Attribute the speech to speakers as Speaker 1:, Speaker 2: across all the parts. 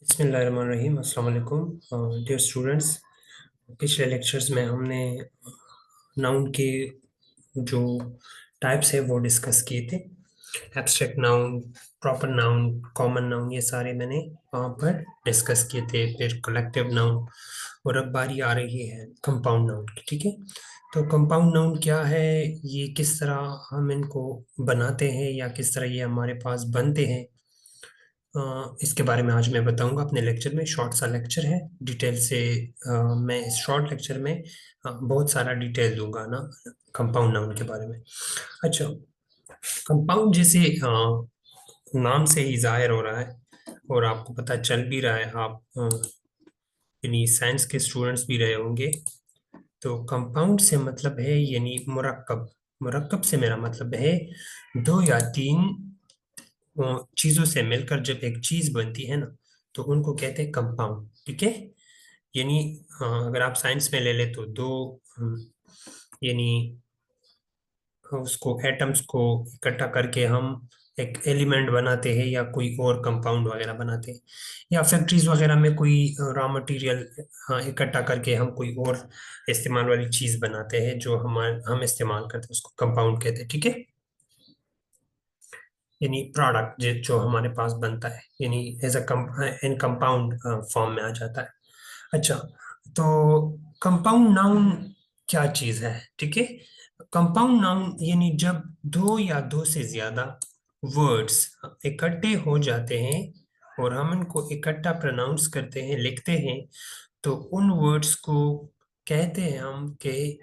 Speaker 1: बिस्मिल्लाहिर्रहमानिर्रहीम। अस्सलाम वालेकुम डियर स्टूडेंट्स। पिछले लेक्चर्स में हमने नाउन के जो टाइप्स है वो डिस्कस किए थे। Abstract noun, proper noun, common noun, ये सारे मैंने वहाँ पर डिस्कस किए थे। फिर कलेक्टिव नाउन, और अब बारी आ रही है कंपाउंड नाउन की। ठीक है, तो कंपाउंड नाउन क्या है, ये किस तरह हम इनको बनाते हैं या किस तरह ये हमारे पास बनते हैं, इसके बारे में आज मैं बताऊंगा अपने लेक्चर में। शॉर्ट सा लेक्चर है, डिटेल से मैं इस शॉर्ट लेक्चर में बहुत सारा डिटेल दूंगा ना कंपाउंड नाउन के बारे में। अच्छा, कंपाउंड जैसे नाम से ही जाहिर हो रहा है और आपको पता चल भी रहा है, आप यानी साइंस के स्टूडेंट्स भी रहे होंगे। तो कंपाउंड से मतलब है यानी मुरक्कब। मुरक्कब से मेरा मतलब है दो या तीन चीजों से मिलकर जब एक चीज बनती है ना, तो उनको कहते हैं कंपाउंड। ठीक है, यानी अगर आप साइंस में ले ले तो दो यानी उसको एटम्स को इकट्ठा करके हम एक एलिमेंट बनाते हैं या कोई और कंपाउंड वगैरह बनाते हैं, या फैक्ट्रीज वगैरह में कोई रॉ मटेरियल इकट्ठा करके हम कोई और इस्तेमाल वाली चीज बनाते हैं जो हम इस्तेमाल करते हैं, उसको कंपाउंड कहते हैं। ठीक है, यानी प्रोडक्ट जो हमारे पास बनता है, यानी as a in compound form में आ जाता है। अच्छा, तो कंपाउंड नाउन क्या चीज है? ठीक है, कंपाउंड नाउन यानी जब दो या दो से ज्यादा वर्ड्स इकट्ठे हो जाते हैं और हम इनको इकट्ठा प्रोनाउंस करते हैं, लिखते हैं, तो उन वर्ड्स को कहते हैं हम कि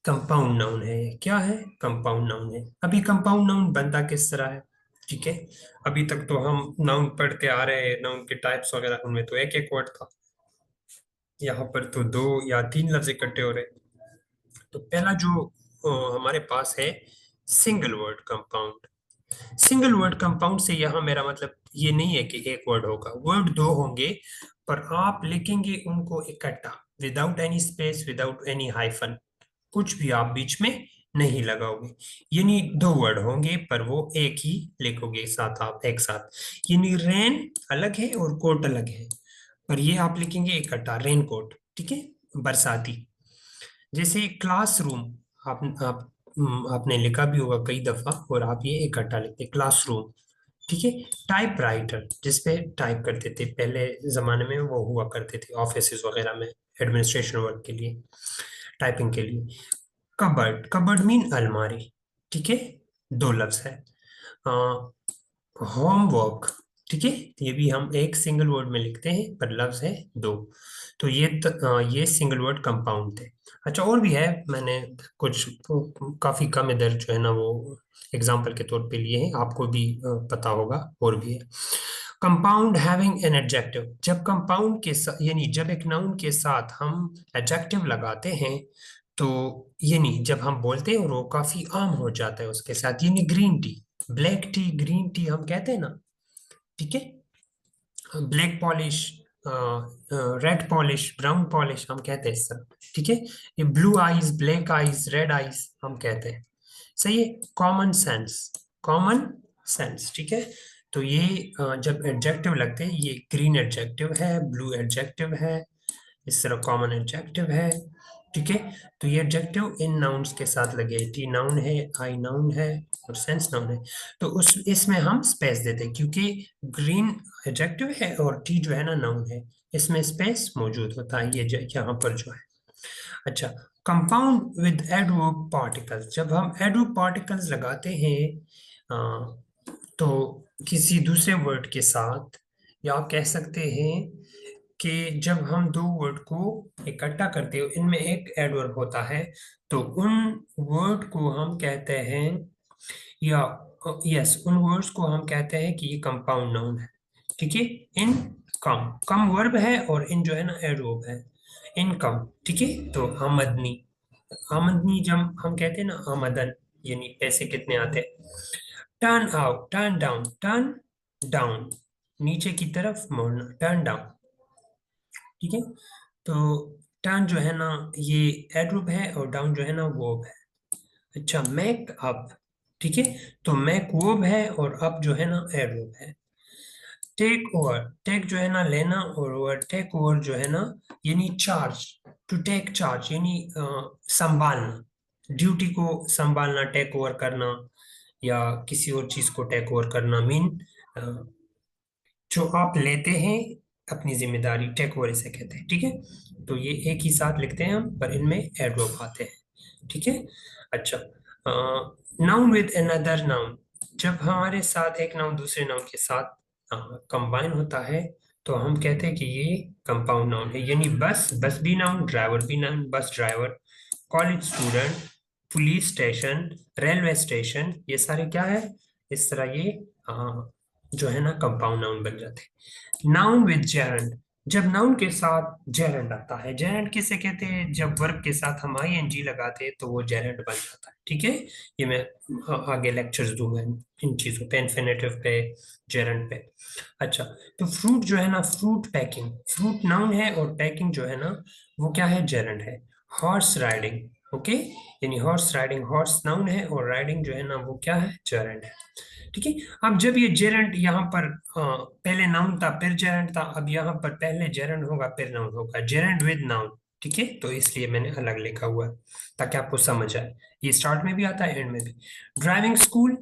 Speaker 1: कंपाउंड नाउन है। क्या है? कंपाउंड नाउन है। अभी कंपाउंड नाउन बनता किस तरह है? ठीक है, अभी तक तो हम नाउन पढ़ते आ रहे हैं, नाउन के टाइप्स वगैरह, उनमें तो एक एक वर्ड था। यहाँ पर तो दो या तीन लफ्ज इकट्ठे हो रहे हैं। तो पहला जो हमारे पास है single word compound. Single word compound से यहाँ मेरा मतलब ये नहीं है कि एक वर्ड होगा, वर्ड दो होंगे, पर आप लिखेंगे उनको इकट्ठा, without any space, without any hyphen, कुछ भी आप बीच में नहीं लगाओगे। यानी दो वर्ड होंगे पर वो एक ही लिखोगे साथ, आप एक साथ। यानी रेन अलग है और कोट अलग है, पर ये आप लिखेंगे इकट्ठा, रेन कोट। ठीक है, बरसाती। जैसे क्लासरूम, आपने लिखा भी होगा कई दफा, और आप ये इकट्ठा लिखते क्लासरूम। ठीक है, टाइप राइटर, जिसपे टाइप करते थे पहले जमाने में, वो हुआ करते थे ऑफिस वगैरह में एडमिनिस्ट्रेशन वर्क के लिए, टाइपिंग के लिए। कबर्ड, कबर्ड मीन अलमारी। ठीक है, दो लफ्ज है। होमवर्क, ठीक है, ये भी हम एक सिंगल वर्ड में लिखते हैं पर लफ्ज है दो। तो ये सिंगल वर्ड कंपाउंड थे। अच्छा, और भी है, मैंने कुछ काफी कम इधर जो है ना वो एग्जाम्पल के तौर पे लिए हैं, आपको भी पता होगा, और भी है। कंपाउंड हैविंग एन एडजेक्टिव, जब कंपाउंड के साथ यानी जब एक नाउन के साथ हम एडजेक्टिव लगाते हैं, तो यानी जब हम बोलते हैं और वो काफी आम हो जाता है उसके साथ, यानी green tea, black T, green tea हम कहते हैं ना। ठीक है, black polish, red polish, brown polish हम कहते हैं इस तरह। ठीक है, ये blue eyes, black eyes, red eyes हम कहते हैं। सही है, कॉमन सेंस, कॉमन सेंस। ठीक है, तो ये जब एडजेक्टिव लगते हैं, ये ग्रीन एडजेक्टिव है, ब्लू एडजेक्टिव है, इस तरह कॉमन एडजेक्टिव है। ठीक है, तो ये एडजेक्टिव इन नाउन्स के साथ लगे, टी नाउन है, आई नाउन है, और सेंस नाउन है। तो उस इसमें हम स्पेस देते हैं, क्योंकि ग्रीन एडजेक्टिव है और टी जो है ना नाउन है, इसमें स्पेस मौजूद होता है, ये यहाँ पर जो है। अच्छा, कंपाउंड विद एडवर्ब पार्टिकल्स, जब हम एडवर्ब पार्टिकल्स लगाते हैं तो किसी दूसरे वर्ड के साथ, या आप कह सकते हैं कि जब हम दो वर्ड को इकट्ठा करते हो, इनमें एक एडवर्ब होता है, तो उन वर्ड को हम कहते हैं, या यस, उन वर्ड्स को हम कहते हैं कि ये कंपाउंड नाउन है। ठीक है, इन कम, कम वर्ब है और इन जो है ना एडवर्ब है, इनकम। ठीक है, तो आमदनी, आमदनी जब हम कहते हैं ना आमदन, यानी पैसे कितने आते हैं। Turn out, turn down, turn down, नीचे की तरफ मोड़ना, टर्न डाउन। ठीक है, तो टर्न जो है ना ये एडवर्ब है और डाउन जो है ना वर्ब है। अच्छा, मैक अप, ठीक है, तो मैक वर्ब है और अप जो है ना एडवर्ब है। टेक जो है ना लेना, और ओवर, टेक ओवर जो है ना यानी चार्ज, टू टेक चार्ज यानी संभालना, ड्यूटी को संभालना, टेक ओवर करना, या किसी और चीज को टेक ओवर करना मीन जो आप लेते हैं अपनी जिम्मेदारी, टेक ओवर इसे कहते हैं। ठीक है, तो ये एक ही साथ लिखते हैं हम, पर इनमें एडवर्ब आते हैं। ठीक है। अच्छा, नाउन विद अनदर नाउन, जब हमारे साथ एक नाउन दूसरे नाउन के साथ कंबाइन होता है तो हम कहते हैं कि ये कंपाउंड नाउन है। यानी बस, बस भी नाउन, ड्राइवर भी noun, bus driver, college student, police station, railway station, ये सारे क्या है, इस तरह ये जो है ना कंपाउंड नाउन बन जाते हैं। नाउन विद जेरेंड, जब नाउन के साथ जेरेंड आता है, जेरेंड किसे कहते हैं, जब वर्ब के साथ हम आईएनजी लगाते हैं तो वो जेरेंड बन जाता है। ठीक है, ये मैं आगे लेक्चर्स दूंगा इन चीजों पे, इन्फिनेटिव पे, जेरेंड पे। अच्छा, तो फ्रूट जो है ना, फ्रूट पैकिंग, फ्रूट नाउन है और पैकिंग जो है ना वो क्या है, जेरेंड है। हॉर्स राइडिंग, ओके, यानी हॉर्स राइडिंग, हॉर्स नाउन है और राइडिंग जो है ना वो क्या है, जेरेंड है। ठीक है। अब जब ये जेरेंट यहाँ पर पहले नाउन था फिर जेरेंट था, अब यहाँ पर पहले जेरेंट होगा फिर नाउन होगा, जेरेंट विद नाउन। ठीक है, तो इसलिए मैंने अलग लिखा हुआ है ताकि आपको समझ आए। ये स्टार्ट में भी आता है एंड में भी। Driving school,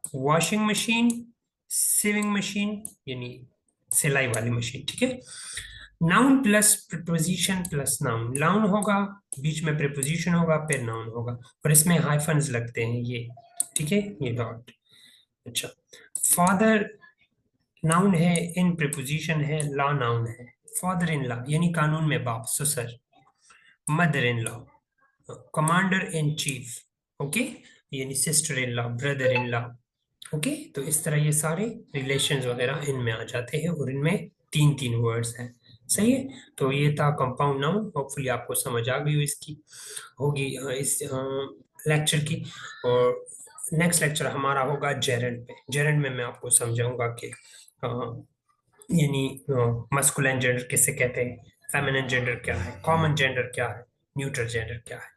Speaker 1: washing machine, sewing machine यानी सिलाई वाली मशीन। ठीक है। Noun plus preposition plus noun, noun होगा, बीच में प्रिपोजिशन होगा, फिर नाउन होगा, और इसमें हाइफन्स लगते हैं ये। ठीक है, ये डॉट। अच्छा, फादर नाउन है, इन प्रिपोजिशन है, लॉ नाउन है। फादर इन लॉ यानी कानून में बाप, ससुर। Mother in law, commander in chief, okay, यानी sister in law, brother in law. Okay, तो इस तरह ये सारे रिलेशंस वगैरह इनमें आ जाते हैं, और इनमें तीन तीन वर्ड्स हैं। सही है, तो ये था कंपाउंड नाउन। होपफुली आपको समझ आ गई हो इसकी, होगी इस लेक्चर की। और नेक्स्ट लेक्चर हमारा होगा जेरेंड पे। जेरेंड में मैं आपको समझाऊंगा कि यानी मस्कुलिन जेंडर किसे कहते हैं, फेमिनिन जेंडर क्या है, कॉमन जेंडर क्या है, न्यूट्रल जेंडर क्या है।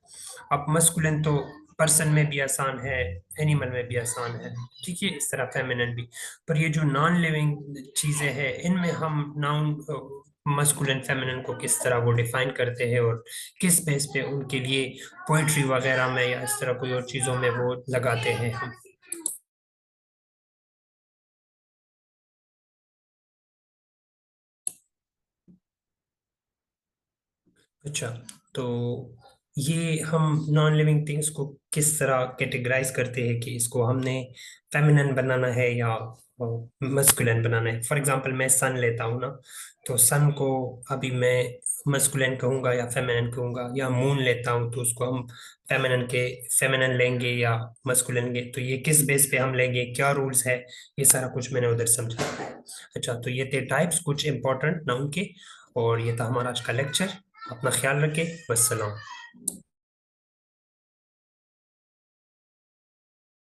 Speaker 1: अब मस्कुलिन तो पर्सन में भी आसान है, एनिमल में भी आसान है। ठीक है, इस तरह फेमिनिन भी। पर ये जो नॉन लिविंग चीजें हैं इनमें हम नाउन मस्कुलिन फेमिनिन को किस तरह वो डिफाइन करते हैं, और किस बेस पे उनके लिए पोइट्री वगैरह में या इस तरह कोई और चीजों में वो लगाते हैं हम। अच्छा, तो ये हम नॉन लिविंग थिंग्स को किस तरह कैटेगराइज करते हैं कि इसको हमने फेमिनिन बनाना है या मस्कुलिन बनाना है। फॉर एग्जांपल मैं सन लेता हूँ ना, तो सन को अभी मैं मस्कुलिन कहूंगा या फेमिनिन कहूंगा, या मून लेता हूँ तो उसको हम फेमिनिन लेंगे या मस्कुलिन लेंगे, तो ये किस बेस पे हम लेंगे, क्या रूल्स है, ये सारा कुछ मैंने उधर समझा है। अच्छा, तो ये थे टाइप्स कुछ इंपॉर्टेंट नाउन के, और ये था हमारा आज का लेक्चर। अपना ख्याल रखें, वस्सलाम।